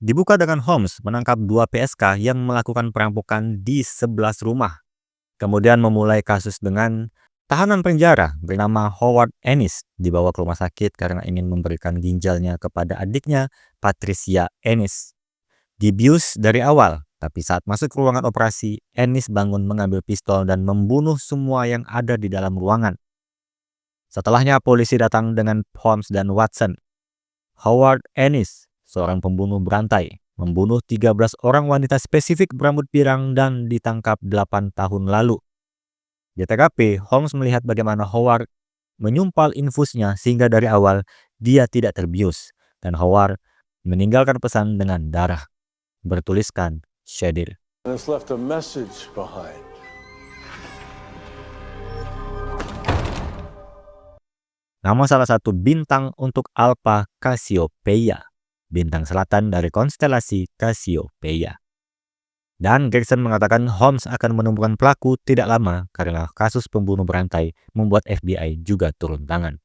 Dibuka dengan Holmes menangkap 2 PSK yang melakukan perampokan di 11 rumah. Kemudian memulai kasus dengan tahanan penjara bernama Howard Ennis dibawa ke rumah sakit karena ingin memberikan ginjalnya kepada adiknya, Patricia Ennis. Dibius dari awal, tapi saat masuk ke ruangan operasi, Ennis bangun mengambil pistol dan membunuh semua yang ada di dalam ruangan. Setelahnya polisi datang dengan Holmes dan Watson. Howard Ennis, seorang pembunuh berantai, membunuh 13 orang wanita spesifik berambut pirang dan ditangkap 8 tahun lalu. Di TKP, Holmes melihat bagaimana Howard menyumpal infusnya sehingga dari awal dia tidak terbius, dan Howard meninggalkan pesan dengan darah bertuliskan Shadir. It's left a message behind. Nama salah satu bintang untuk Alpha Cassiopeia, bintang selatan dari konstelasi Cassiopeia. Dan Gregson mengatakan Holmes akan menemukan pelaku tidak lama karena kasus pembunuh berantai membuat FBI juga turun tangan.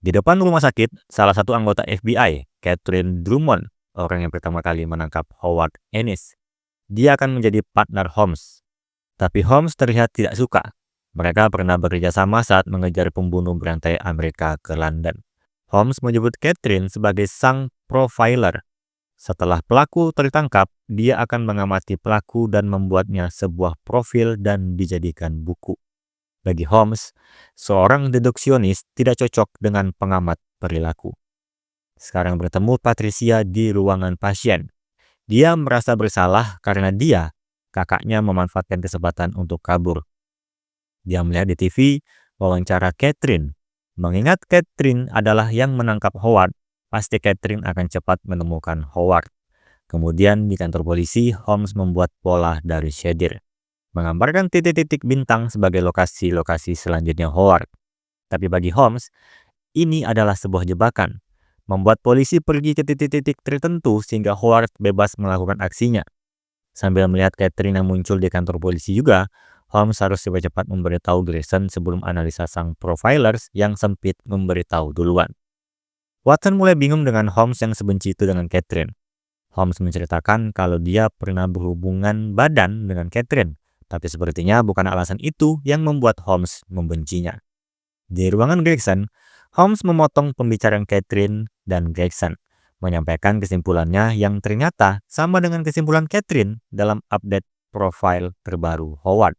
Di depan rumah sakit, salah satu anggota FBI, Catherine Drummond, orang yang pertama kali menangkap Howard Ennis, dia akan menjadi partner Holmes. Tapi Holmes terlihat tidak suka. Mereka pernah bekerja sama saat mengejar pembunuh berantai Amerika ke London. Holmes menyebut Catherine sebagai sang profiler. Setelah pelaku tertangkap, dia akan mengamati pelaku dan membuatnya sebuah profil dan dijadikan buku. Bagi Holmes, seorang deduksionis tidak cocok dengan pengamat perilaku. Sekarang bertemu Patricia di ruangan pasien. Dia merasa bersalah karena dia, kakaknya, memanfaatkan kesempatan untuk kabur. Dia melihat di TV wawancara Catherine. Mengingat Catherine adalah yang menangkap Howard, pasti Catherine akan cepat menemukan Howard. Kemudian di kantor polisi, Holmes membuat pola dari shader, menggambarkan titik-titik bintang sebagai lokasi-lokasi selanjutnya Howard. Tapi bagi Holmes, ini adalah sebuah jebakan, membuat polisi pergi ke titik-titik tertentu sehingga Howard bebas melakukan aksinya. Sambil melihat Catherine yang muncul di kantor polisi juga, Holmes harus cepat-cepat memberitahu Gregson sebelum analisa sang profilers yang sempit memberitahu duluan. Watson mulai bingung dengan Holmes yang sebenci itu dengan Catherine. Holmes menceritakan kalau dia pernah berhubungan badan dengan Catherine, tapi sepertinya bukan alasan itu yang membuat Holmes membencinya. Di ruangan Gregson, Holmes memotong pembicaraan Catherine dan Gregson, menyampaikan kesimpulannya yang ternyata sama dengan kesimpulan Catherine dalam update profil terbaru Howard.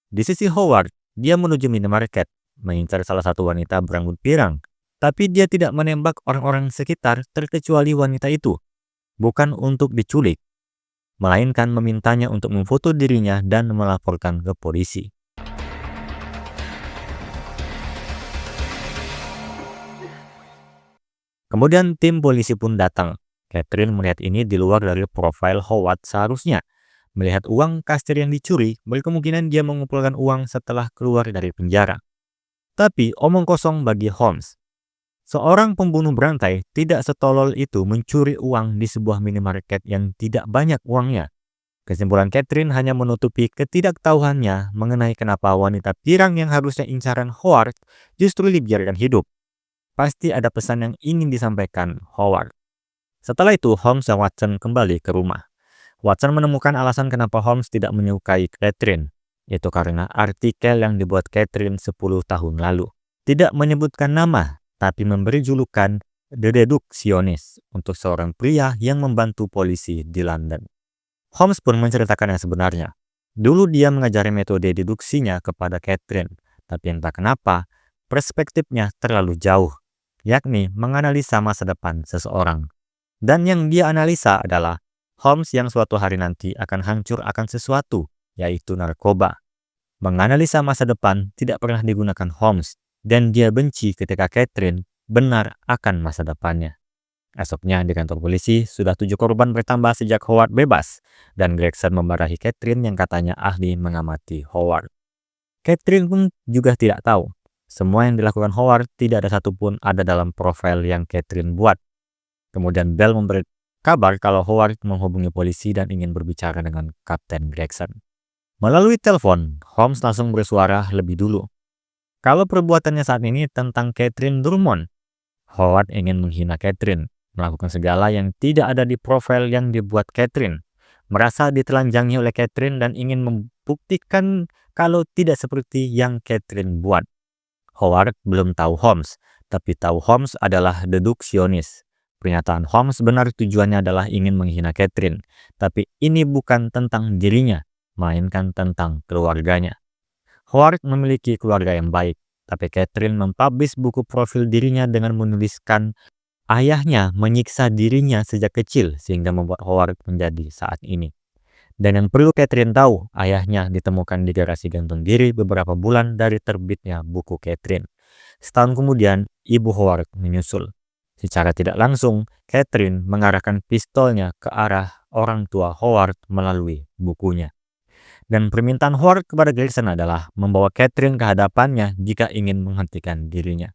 Di sisi Howard, dia menuju minimarket, mengincar salah satu wanita berambut pirang. Tapi dia tidak menembak orang-orang sekitar terkecuali wanita itu. Bukan untuk diculik, melainkan memintanya untuk memfoto dirinya dan melaporkan ke polisi. Kemudian tim polisi pun datang. Catherine melihat ini di luar dari profil Howard seharusnya. Melihat uang kasir yang dicuri, berkemungkinan dia mengumpulkan uang setelah keluar dari penjara. Tapi omong kosong bagi Holmes. Seorang pembunuh berantai tidak setolol itu mencuri uang di sebuah minimarket yang tidak banyak uangnya. Kesimpulan Catherine hanya menutupi ketidaktahuannya mengenai kenapa wanita pirang yang harusnya incaran Howard justru dibiarkan hidup. Pasti ada pesan yang ingin disampaikan Howard. Setelah itu, Holmes dan Watson kembali ke rumah. Watson menemukan alasan kenapa Holmes tidak menyukai Catherine, yaitu karena artikel yang dibuat Catherine 10 tahun lalu. Tidak menyebutkan nama, tapi memberi julukan The Deduksionis untuk seorang pria yang membantu polisi di London. Holmes pun menceritakan yang sebenarnya. Dulu dia mengajari metode deduksinya kepada Catherine, tapi entah kenapa perspektifnya terlalu jauh, yakni menganalisa masa depan seseorang. Dan yang dia analisa adalah Holmes yang suatu hari nanti akan hancur akan sesuatu, yaitu narkoba. Menganalisa masa depan tidak pernah digunakan Holmes, dan dia benci ketika Catherine benar akan masa depannya. Esoknya di kantor polisi, sudah 7 korban bertambah sejak Howard bebas, dan Gregson memarahi Catherine yang katanya ahli mengamati Howard. Catherine pun juga tidak tahu. Semua yang dilakukan Howard tidak ada satupun ada dalam profil yang Catherine buat. Kemudian Bell memberi kabar kalau Howard menghubungi polisi dan ingin berbicara dengan Kapten Gregson. Melalui telepon, Holmes langsung bersuara lebih dulu. Kalau perbuatannya saat ini tentang Catherine Drummond, Howard ingin menghina Catherine, melakukan segala yang tidak ada di profil yang dibuat Catherine, merasa ditelanjangi oleh Catherine dan ingin membuktikan kalau tidak seperti yang Catherine buat. Howard belum tahu Holmes, tapi tahu Holmes adalah deduksionis. Pernyataan Holmes benar tujuannya adalah ingin menghina Catherine, tapi ini bukan tentang dirinya, melainkan tentang keluarganya. Howard memiliki keluarga yang baik, tapi Catherine mempublish buku profil dirinya dengan menuliskan ayahnya menyiksa dirinya sejak kecil sehingga membuat Howard menjadi saat ini. Dan yang perlu Catherine tahu, ayahnya ditemukan di garasi gantung diri beberapa bulan dari terbitnya buku Catherine. Setahun kemudian, ibu Howard menyusul. Secara tidak langsung, Catherine mengarahkan pistolnya ke arah orang tua Howard melalui bukunya. Dan permintaan Howard kepada Gregson adalah membawa Catherine ke hadapannya jika ingin menghentikan dirinya.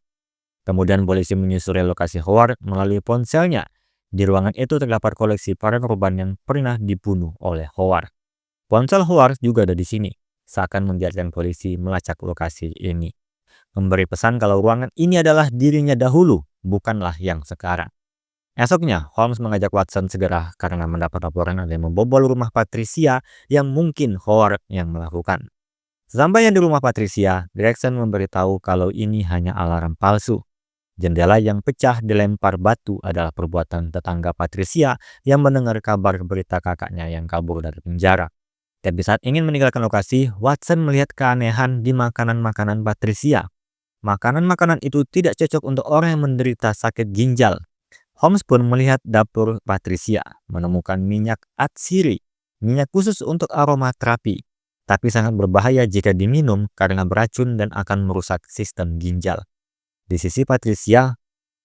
Kemudian polisi menyusuri lokasi Howard melalui ponselnya. Di ruangan itu terdapat koleksi para korban yang pernah dibunuh oleh Howard. Ponsel Howard juga ada di sini, seakan membiarkan polisi melacak lokasi ini. Memberi pesan kalau ruangan ini adalah dirinya dahulu, bukanlah yang sekarang. Esoknya, Holmes mengajak Watson segera karena mendapat laporan ada yang membobol rumah Patricia yang mungkin Howard yang melakukan. Sesampainya di rumah Patricia, Gregson memberitahu kalau ini hanya alarm palsu. Jendela yang pecah dilempar batu adalah perbuatan tetangga Patricia yang mendengar kabar berita kakaknya yang kabur dari penjara. Tapi saat ingin meninggalkan lokasi, Watson melihat keanehan di makanan-makanan Patricia. Makanan-makanan itu tidak cocok untuk orang yang menderita sakit ginjal. Holmes pun melihat dapur Patricia, menemukan minyak atsiri, minyak khusus untuk aromaterapi, tapi sangat berbahaya jika diminum karena beracun dan akan merusak sistem ginjal. Di sisi Patricia,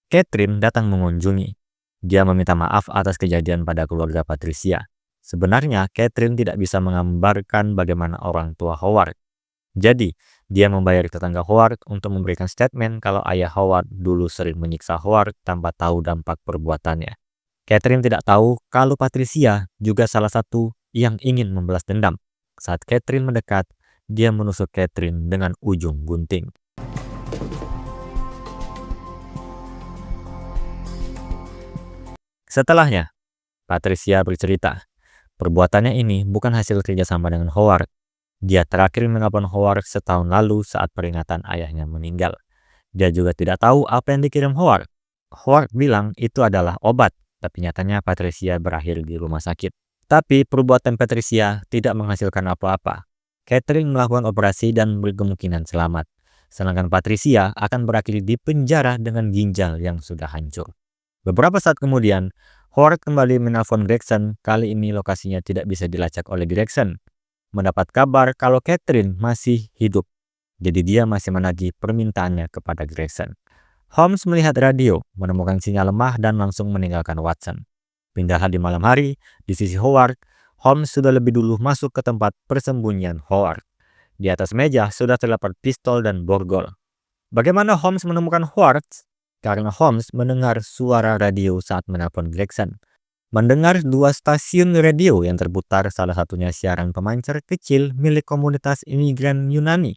Catherine datang mengunjungi. Dia meminta maaf atas kejadian pada keluarga Patricia. Sebenarnya, Catherine tidak bisa menggambarkan bagaimana orang tua Howard. Jadi, dia membayar tetangga Howard untuk memberikan statement kalau ayah Howard dulu sering menyiksa Howard tanpa tahu dampak perbuatannya. Catherine tidak tahu kalau Patricia juga salah satu yang ingin membalas dendam. Saat Catherine mendekat, dia menusuk Catherine dengan ujung gunting. Setelahnya, Patricia bercerita, perbuatannya ini bukan hasil kerjasama dengan Howard. Dia terakhir menelpon Howard setahun lalu saat peringatan ayahnya meninggal. Dia juga tidak tahu apa yang dikirim Howard. Howard bilang itu adalah obat, tapi nyatanya Patricia berakhir di rumah sakit. Tapi perbuatan Patricia tidak menghasilkan apa-apa. Catherine melakukan operasi dan berkemungkinan selamat. Sedangkan Patricia akan berakhir di penjara dengan ginjal yang sudah hancur. Beberapa saat kemudian, Howard kembali menelpon Gregson. Kali ini lokasinya tidak bisa dilacak oleh Gregson. Mendapat kabar kalau Catherine masih hidup. Jadi dia masih menagih permintaannya kepada Gregson. Holmes melihat radio, menemukan sinyal lemah dan langsung meninggalkan Watson. Pindahlah di malam hari, di sisi Howard, Holmes sudah lebih dulu masuk ke tempat persembunyian Howard. Di atas meja sudah terdapat pistol dan borgol. Bagaimana Holmes menemukan Howard? Karena Holmes mendengar suara radio saat menelpon Gregson. Mendengar dua stasiun radio yang terputar, salah satunya siaran pemancar kecil milik komunitas imigran Yunani.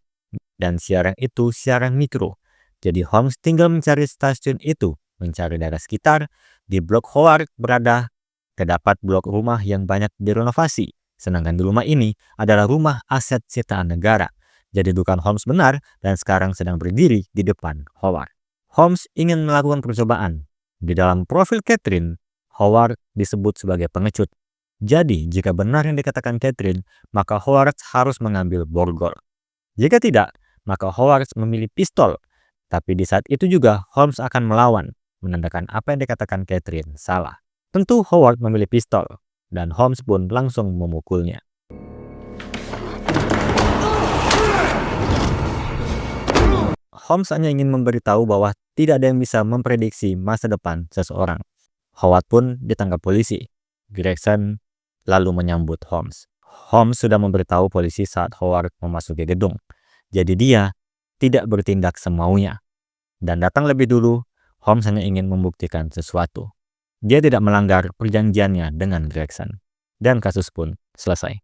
Dan siaran itu siaran mikro. Jadi Holmes tinggal mencari stasiun itu, mencari daerah sekitar. Di blok Howard berada, terdapat blok rumah yang banyak direnovasi. Sedangkan di rumah ini adalah rumah aset sitaan negara. Jadi dugaan Holmes benar dan sekarang sedang berdiri di depan Howard. Holmes ingin melakukan percobaan. Di dalam profil Catherine, Howard disebut sebagai pengecut. Jadi, jika benar yang dikatakan Catherine, maka Howard harus mengambil borgol. Jika tidak, maka Howard memilih pistol. Tapi di saat itu juga Holmes akan melawan, menandakan apa yang dikatakan Catherine salah. Tentu Howard memilih pistol, dan Holmes pun langsung memukulnya. Holmes hanya ingin memberitahu bahwa tidak ada yang bisa memprediksi masa depan seseorang. Howard pun ditangkap polisi. Gregson lalu menyambut Holmes. Holmes sudah memberitahu polisi saat Howard memasuki gedung. Jadi dia tidak bertindak semaunya. Dan datang lebih dulu, Holmes hanya ingin membuktikan sesuatu. Dia tidak melanggar perjanjiannya dengan Gregson. Dan kasus pun selesai.